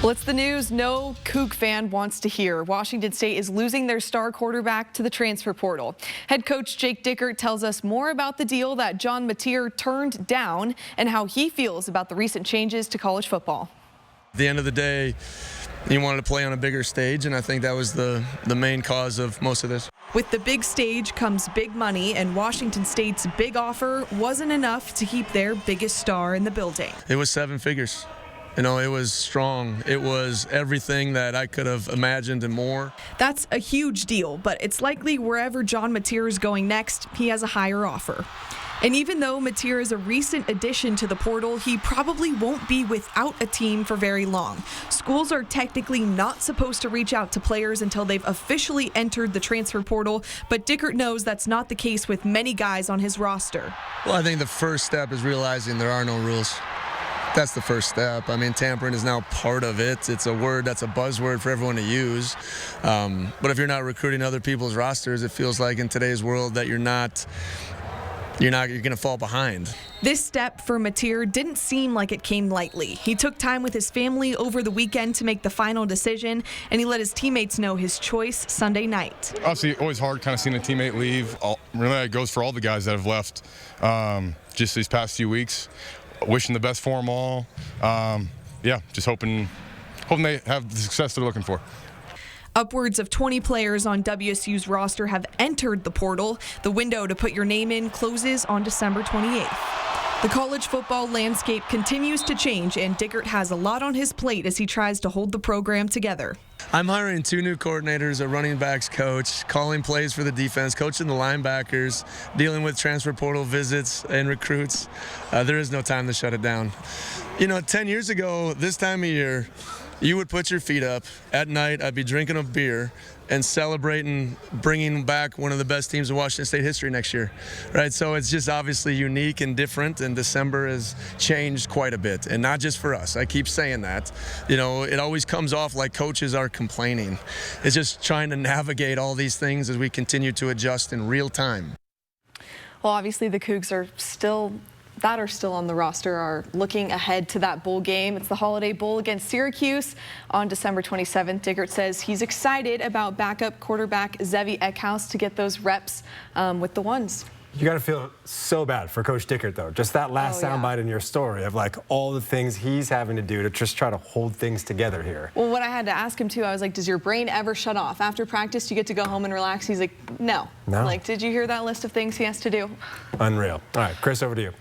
Well, it's the news no Coug fan wants to hear. Washington State is losing their star quarterback to the transfer portal. Head coach Jake Dickert tells us more about the deal that John Mateer turned down and how he feels about the recent changes to college football. At the end of the day, he wanted to play on a bigger stage, and I think that was the main cause of most of this. With the big stage comes big money, and Washington State's big offer wasn't enough to keep their biggest star in the building. It was 7 figures. You know, it was strong. It was everything that I could have imagined and more. That's a huge deal, but it's likely wherever John Mateer is going next, he has a higher offer. And even though Mateer is a recent addition to the portal, he probably won't be without a team for very long. Schools are technically not supposed to reach out to players until they've officially entered the transfer portal, but Dickert knows that's not the case with many guys on his roster. Well, I think the first step is realizing there are no rules. That's the first step. I mean, tampering is now part of it. It's a word that's a buzzword for everyone to use. But if you're not recruiting other people's rosters, it feels like in today's world that you're going to fall behind. This step for Mateer didn't seem like it came lightly. He took time with his family over the weekend to make the final decision, and he let his teammates know his choice Sunday night. Obviously, always hard kind of seeing a teammate leave. Really, it goes for all the guys that have left just these past few weeks. Wishing the best for them all. Yeah, just hoping they have the success they're looking for. Upwards of 20 players on WSU's roster have entered the portal. The window to put your name in closes on December 28th. The college football landscape continues to change, and Dickert has a lot on his plate as he tries to hold the program together. I'm hiring 2 new coordinators, a running backs coach, calling plays for the defense, coaching the linebackers, dealing with transfer portal visits and recruits. There is no time to shut it down. You know, 10 years ago, this time of year, you would put your feet up. At night, I'd be drinking a beer and celebrating bringing back one of the best teams in Washington State history next year, right? So it's just obviously unique and different, and December has changed quite a bit, and not just for us. I keep saying that. You know, it always comes off like coaches are complaining. It's just trying to navigate all these things as we continue to adjust in real time. Well, obviously the Cougs are still on the roster are looking ahead to that bowl game. It's the Holiday Bowl against Syracuse on December 27th. Dickert says he's excited about backup quarterback Zevi Eckhouse to get those reps with the ones. You got to feel so bad for Coach Dickert, though. Just that last soundbite in your story of like all the things he's having to do to just try to hold things together here. Well, what I had to ask him too, I was like, does your brain ever shut off? After practice, you get to go home and relax? He's like, no. No. Like, did you hear that list of things he has to do? Unreal. All right, Chris, over to you.